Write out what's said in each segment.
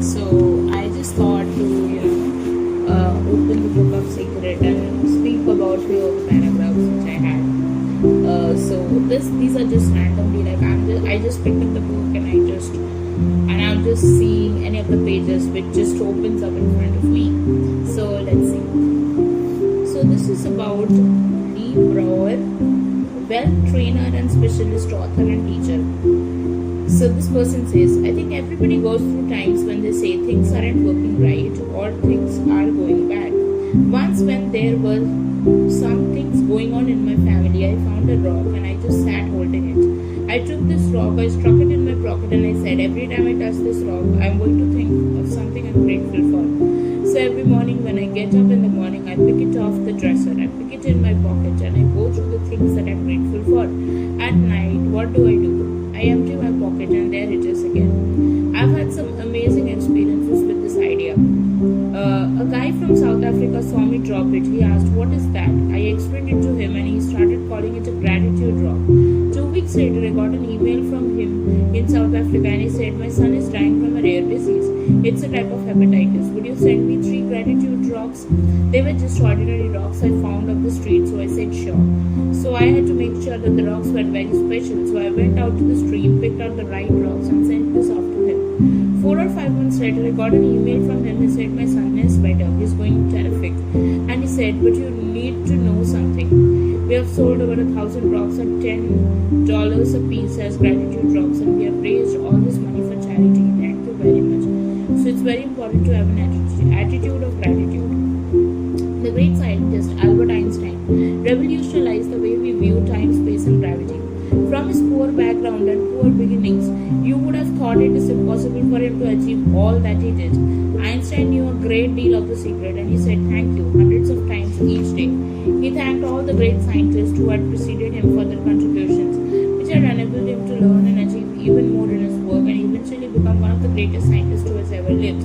So I just thought to, open the book of secret and speak about few of the paragraphs which I had. So these are just randomly, like I just picked up the book and I'm just seeing any of the pages which just opens up in front of me. So let's see. So this is about Lee Brower, wealth trainer and specialist author and teacher. So this person says, I think everybody goes through times when they say things aren't working right or things are going bad. Once when there were some things going on in my family, I found a rock and I just sat holding it. I took this rock, I struck it in my pocket and I said, every time I touch this rock, I'm going to think of something I'm grateful for. So every morning when I get up in the morning, I pick it off the dresser, I pick it in my pocket and I go through the things that I'm grateful for. At night, what do? I empty my pocket and there it is again. I've had some amazing experiences with this idea. A guy from South Africa saw me drop it. He asked, what is that? I explained it to him and he started calling it a gratitude rock. 2 weeks later, I got an email from him in South Africa and he said, my son is dying from a rare disease. It's a type of hepatitis. Would you send me 3 gratitude rocks? They were just ordinary rocks I found off the street, so I said sure. So I had to make sure that the rocks were very special. So I went out to the stream, picked out the right rocks and sent this off to him. 4 or 5 months later, I got an email from him. He said, my son is better. He's going terrific. And he said, but you need to know something. We have sold over 1,000 rocks at $10 a piece as gratitude rocks and we have raised all this money for charity. Thank you very much. So it's very important to have an attitude of gratitude. The great scientist Albert Einstein revolutionized the way we view time, space and gravity. From his poor background and poor beginnings, you would have thought it is impossible for him to achieve all that he did. Einstein knew a great deal of the secret and he said thank you hundreds of times each day. He thanked all the great scientists who had preceded him for their contributions, which had enabled him to learn and achieve even more in his work and eventually become one of the greatest scientists who has ever lived.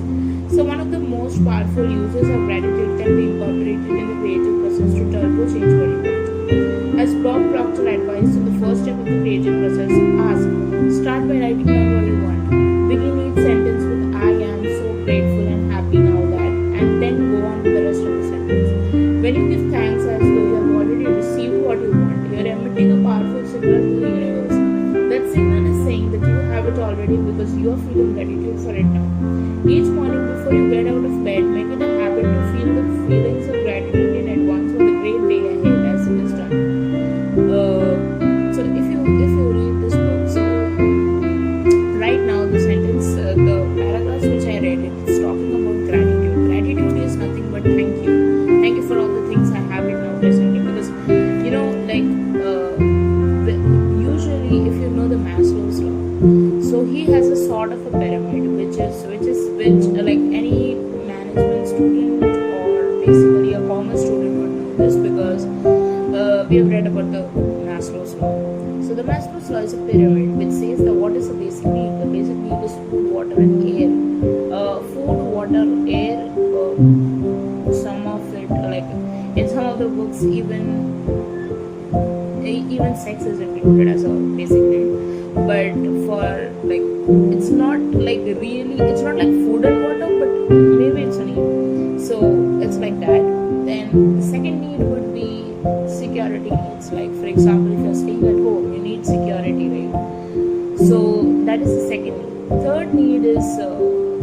So one of the most powerful uses of gratitude can be incorporated in the creative process to turbo change what you want. As Bob Proctor advised in the first step of the creative process, start by writing down what you want. Begin each sentence with I am so grateful and happy now that, and then go on to the rest of the sentence. When you give thanks as though you have already received what you want, you are emitting a powerful signal to the universe. That signal is saying that you have it already because you are feeling gratitude for it now. Each morning before you get out of bed, make it a habit to feel the feelings of gratitude in advance for the great day ahead as it is done. So if you read this book, so right now the paragraphs which I read, it's talking about gratitude. Gratitude is nothing but thank you for all the things I have right now presently, because usually if you know the Maslow's law, so he has a sort of a pyramid which like any management student or basically a commerce student would know this, because we have read about the Maslow's law. So the Maslow's law is a pyramid which says that what is the basic need? The basic need is food, water and air. Food, water, air, some of it, like in some of the books even sex is included as a basic need. But for like, it's not like food and water, but maybe it's a need. So it's like that. Then the second need would be security needs. Like for example, if you're staying at home, you need security, right? So that is the second need. Third need is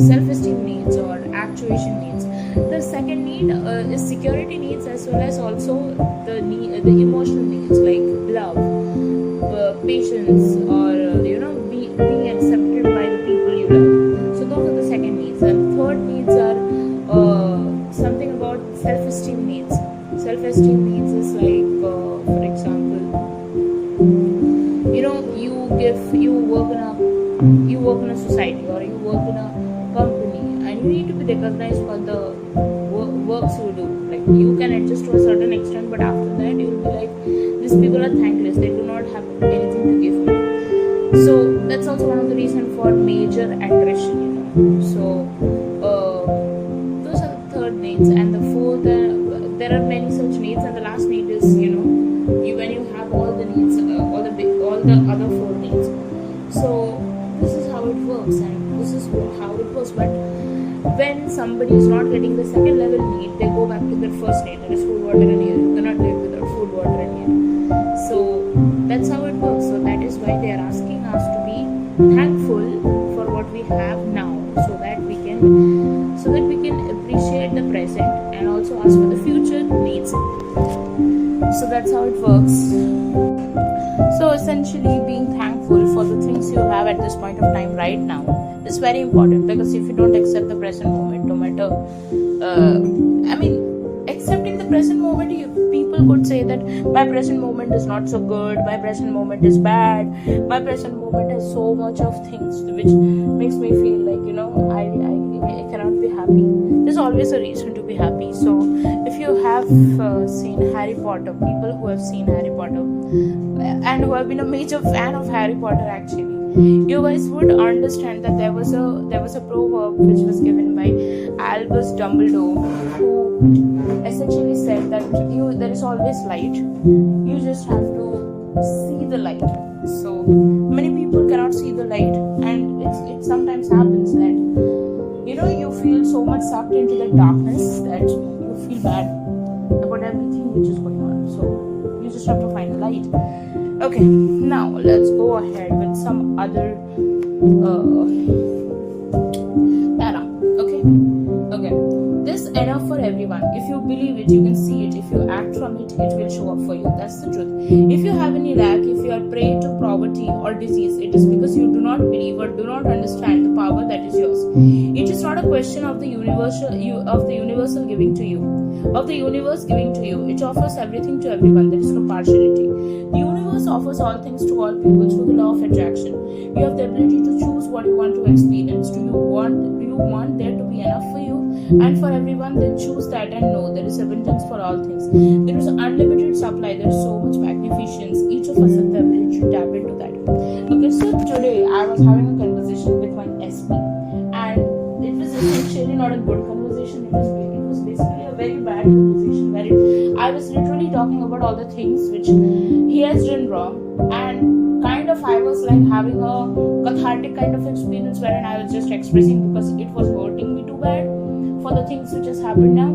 self-esteem needs or actuation needs. The second need is security needs, as well as also the emotional needs like love, patience, or being accepted by the people you love. So those are the second needs. And third needs are something about self-esteem needs. Self-esteem needs is like, for example, you work in a society or you work in a company and you need to be recognized for the works you do. Like you can adjust to a certain extent, but after that you will be like, these people are thankless, they do not have anything to give me. So that's also one of the reasons for major attrition, So those are the third needs. And the fourth, there are many such needs, and the last need is when you have all the needs, all the other four needs. So this is how it works, and this is how it was. But when somebody is not getting the second level need, they go back to their first need, that is food, water, and air. You cannot live without food, water, and air. So that's how it works. So that is why they are asking us to be thankful for what we have now, so that we can appreciate the present and also ask for the future needs. So that's how it works. So essentially, being thankful for the things you have at this point of time right now is very important, because if you don't accept the present moment, no matter accepting the present moment, people could say that my present moment is not so good, my present moment is bad, my present moment has so much of things which makes me feel like, I cannot be happy. There's always a reason to be happy. So if you have seen Harry Potter, people who have seen Harry Potter and who have been a major fan of Harry Potter, actually, you guys would understand that there was a proverb which was given by Albus Dumbledore, who essentially said that there is always light. You just have to see the light. So many people cannot see the light, and it sometimes happens that you feel so much sucked into the darkness that you feel bad about everything which is going on. So you just have to find the light. Okay, now let's go ahead with some other para. Okay. This enough for everyone. If you believe it, you can see it. If you act from it, it will show up for you. That's the truth. If you have any lack, if you are prey to poverty or disease, it is because you do not believe or do not understand the power that is yours. It is not a question of the universal giving to you, of the universe giving to you. It offers everything to everyone. There is no partiality. The universe offers all things to all people through the law of attraction. You have the ability to choose what you want to experience. Do you want there to be enough for you and for everyone? Then choose that and know there is abundance for all things. There is an unlimited supply. There is so much magnificence. Each of us has the ability to tap into that. Okay, so today I was having a conversation with my SP, and it was essentially not a good conversation. It was basically a very bad conversation where I was literally talking about all the things which he has done wrong, and kind of I was like having a cathartic kind of experience wherein I was just expressing because it was hurting me too bad for the things which has happened now.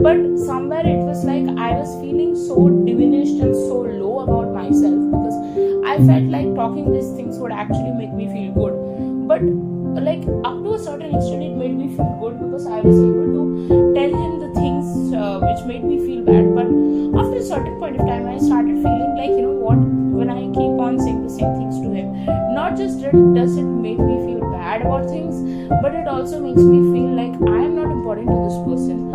But somewhere it was like I was feeling so diminished and so low about myself, because I felt like talking these things would actually make me feel good. But like up to a certain extent it made me feel good, because I was able to tell him the things which made me feel bad. But after a certain point of time I started feeling like, when I keep on saying the same things to him, not just does it make me feel bad about things, but it also makes me feel like I am not important to this person.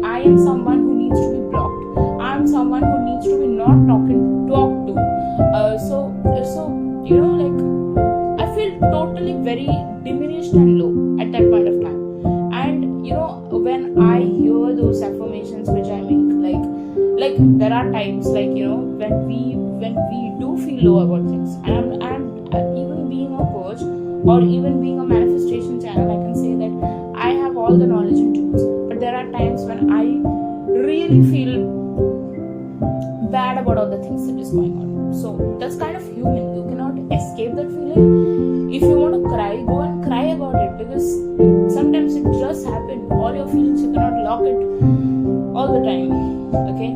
I am someone who needs to be blocked. I am someone who needs to be not talked to. I feel totally very diminished and low at that point of time. And when I hear those affirmations which I make, like there are times when we do feel low about things, and even being a coach or even being a manifestation channel, I can say that I have all the knowledge and tools, but there are times when I really feel bad about all the things that is going on. So that's kind of human. You cannot escape that feeling. If you want to cry, go and cry about it, because sometimes it just happens. All your feelings, you cannot lock it all the time. Okay,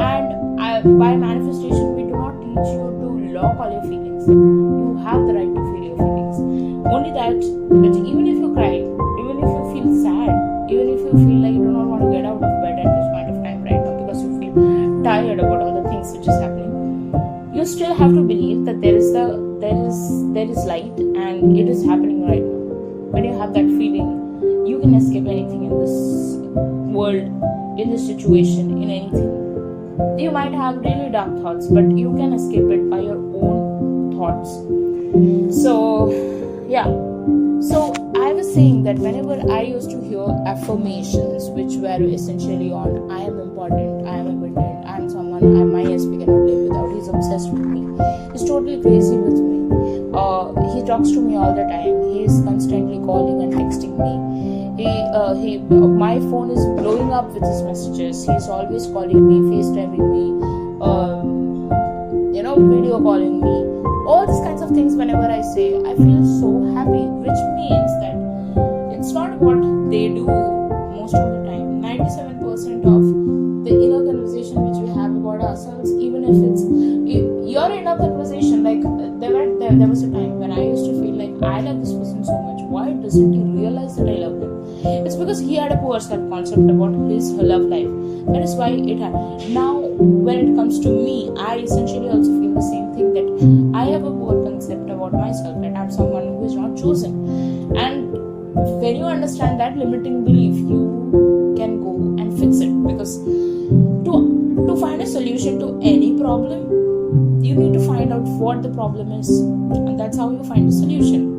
and by manifestation we do not teach you to lock all your feelings. You have the right to feel your feelings. Only that even if you cry, even if you feel sad, even if you feel like you do not want to get out of bed at this point of time right now because you feel tired about all the things which is happening, you still have to believe that there is light and it is happening right now. When you have that feeling, you can escape anything in this world, in this situation, in anything. You might have really dark thoughts, but you can escape it by your own thoughts. So I was saying that whenever I used to hear affirmations which were essentially on I am important, I am abundant, I am someone, my SP cannot live without, he's obsessed with me, he's totally crazy with me, he talks to me all the time, he is constantly calling and texting me, my phone is blowing up with his messages, he's always calling me, FaceTiming me, video calling me, all these kinds of things. Whenever I say, I feel so happy, which means that it's not about they do most of the time. 97% of the inner conversation which we have about ourselves, even if it's your inner conversation, like there was a time when I used to feel like I love this person so much. Why doesn't he realize that I love him? It's because he had a poor self-concept about his love life. That is why it happened. Now, when it comes to me, I essentially also feel the same thing, that I have a poor concept about myself, that I'm someone who is not chosen. And when you understand that limiting belief, you can go and fix it. Because to find a solution to any problem, you need to find out what the problem is, and that's how you find a solution.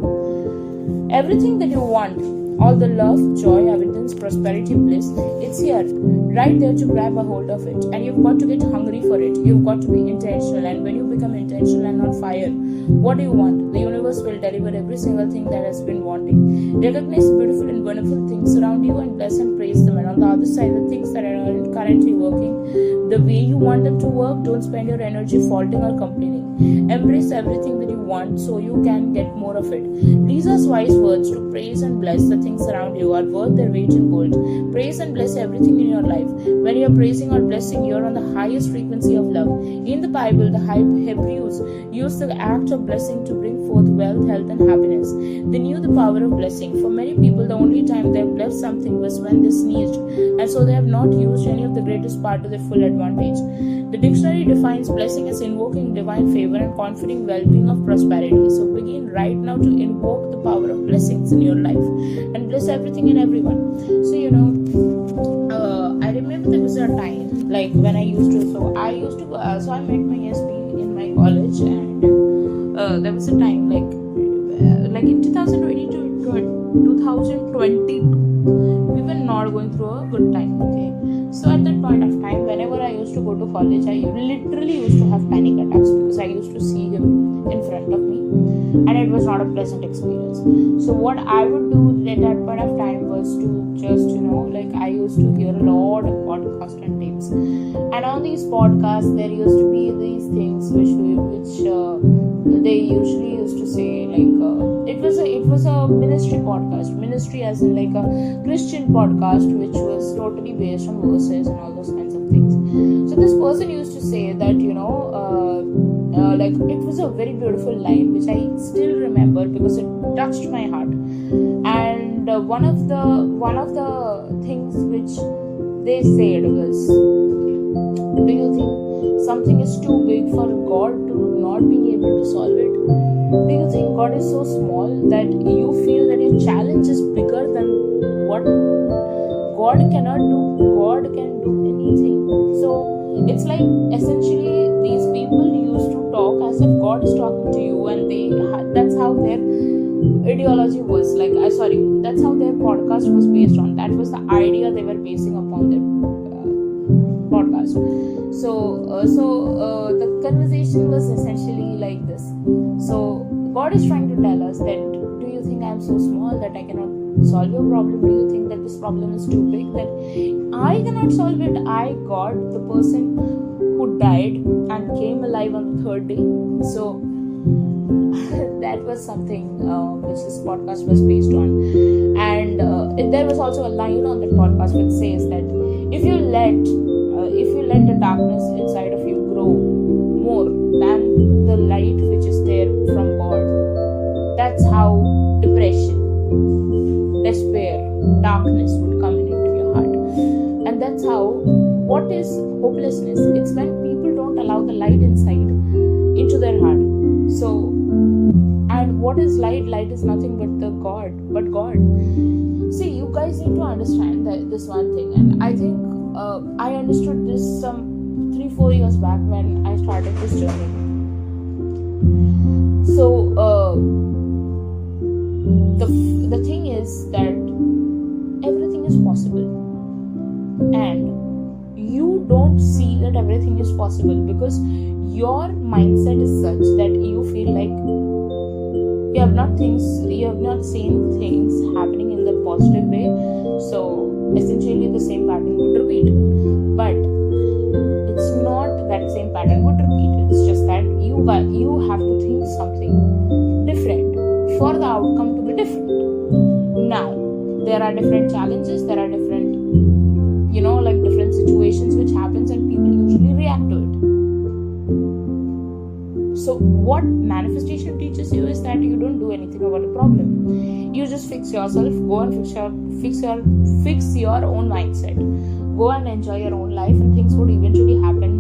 Everything that you want, all the love, joy, abundance, prosperity, bliss, it's here, right there to grab a hold of it. And you've got to get hungry for it. You've got to be intentional. And when you become intentional and on fire, what do you want? The universe will deliver every single thing that has been wanting. Recognize beautiful and wonderful things around you and bless and praise them. And on the other side, the things that are currently working the way you want them to work, don't spend your energy faulting or complaining. Embrace everything that you want so you can get more of it. These are wise words to praise and bless the things around you are worth their weight in gold. Praise and bless everything in your life. When you're praising or blessing, you're on the highest frequency of love. In the Bible, the Hebrews used the act of blessing to bring forth wealth, health, and happiness. They knew the power of blessing. For many people, the only time they've blessed something was when they sneezed, and so they have not used any of the greatest part to their full advantage. The dictionary defines blessing as invoking divine favor and conferring well-being of prosperity. So begin right now to invoke the power of blessings in your life and bless everything and everyone. So I remember there was a time like when I met my SP in my college, and there was a time like in 2022 we were not going through a good time. Okay, so at that point of time, whenever I used to go to college, I literally used to have panic attacks because I used to see him in front of me, and it was not a pleasant experience. So what I would do at that point of time was to just I used to hear a lot of podcasts and tapes, and on these podcasts there used to be these things which they usually used to say, it was a ministry podcast, ministry as in like a Christian podcast, which was totally based on verses and all those kinds of things. So this person used to say that it was a very beautiful line which I still remember because it touched my heart. And one of the things which they said was, do you think something is too big for God to not being able to solve it? Do you think God is so small that you feel that your challenge is bigger than what God cannot do? God can do anything. So it's like essentially these people used to talk as if God is talking to you, and that's how their ideology was. That's how their podcast was based on. That was the idea they were basing upon their podcast. So the conversation was essentially like this. So God is trying to tell us that, do you think I'm so small that I cannot solve your problem? Do you think that this problem is too big that I cannot solve it? I, God, the person who died and came alive on the third day. So that was something which this podcast was based on. And there was also a line on that podcast which says that if you let the darkness inside of you grow more than the light which is there from God, that's how depression, despair, darkness would come into your heart. And that's how, what is hopelessness? It's when people don't allow the light inside into their heart. So, and what is light? Light is nothing but God. See, you guys need to understand this one thing, and I think I understood this some 3-4 years back when I started this journey. So the thing is that everything is possible, and you don't see that everything is possible because your mindset is such that you feel like you have not seen things happening in the positive way. So essentially the same pattern would repeat, but it's not that same pattern would repeat. It's just that you have to think something different for the outcome to be different. Now there are different challenges, there are different, like different situations which happens, and people usually react to it. So what manifestation teaches you is that you don't do anything about the problem. You just fix yourself, go and fix your own mindset, go and enjoy your own life, and things would eventually happen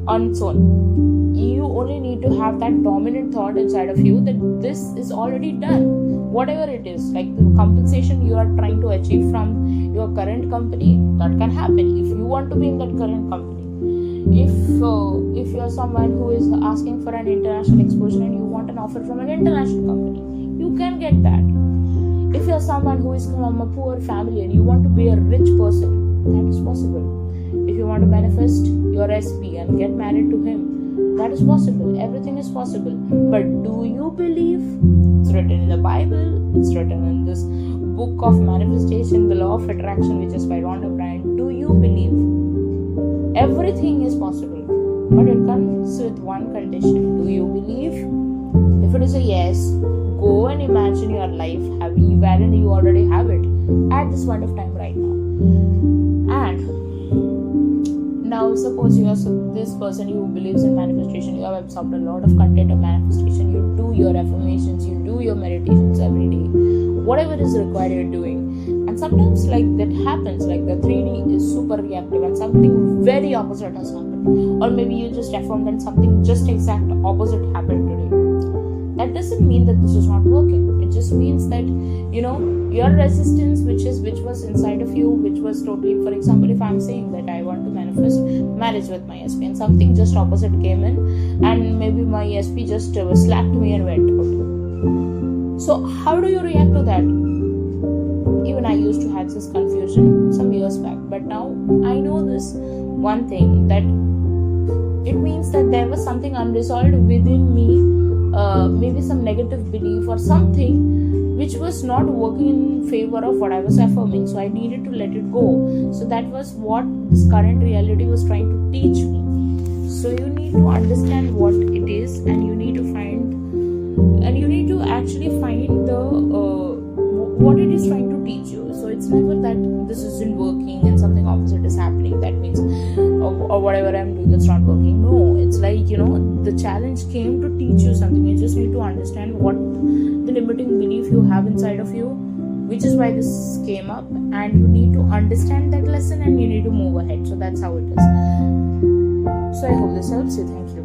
on its own. You only need to have that dominant thought inside of you that this is already done, whatever it is, like the compensation you are trying to achieve from your current company, that can happen if you want to be in that current company. If you're someone who is asking for an international exposure and you want an offer from an international company, you can get that. If you're someone who is from a poor family and you want to be a rich person, that is possible. If you want to manifest your SP and get married to him, that is possible. Everything is possible. But do you believe? It's written in the Bible, it's written in this book of manifestation, the law of attraction, which is by Rhonda Byrne. Do you believe? Everything is possible, but it comes with one condition. Do you believe? If it is a yes, go and imagine your life wherein you already have it at this point of time right now. And now suppose you are this person who believes in manifestation, you have absorbed a lot of content of manifestation, you do your affirmations, you do your meditations every day, whatever is required you're doing. And sometimes like that happens, like the 3D is super reactive and something very opposite has happened, or maybe you just affirmed and something just exact opposite happened today. That doesn't mean that this is not working. It just means that your resistance which was inside of you, which was totally, for example, if I'm saying that I want to manifest marriage with my SP and something just opposite came in, and maybe my SP just slapped me and went out. So how do you react to that? Even I used to have this confusion some years back, but now I know this one thing, that it means that there was something unresolved within me, maybe some negative belief or something which was not working in favor of what I was affirming, so I needed to let it go. So that was what this current reality was trying to teach me. So you need to understand what it is, and you need to actually find the what it is trying to teach you. So it's never that this isn't working and something opposite is happening, that means or whatever I'm doing it's not working. No, it's like the challenge came to teach you something. You just need to understand what the limiting belief you have inside of you, which is why this came up, and you need to understand that lesson and you need to move ahead. So that's how it is. So I hope this helps you. Thank you.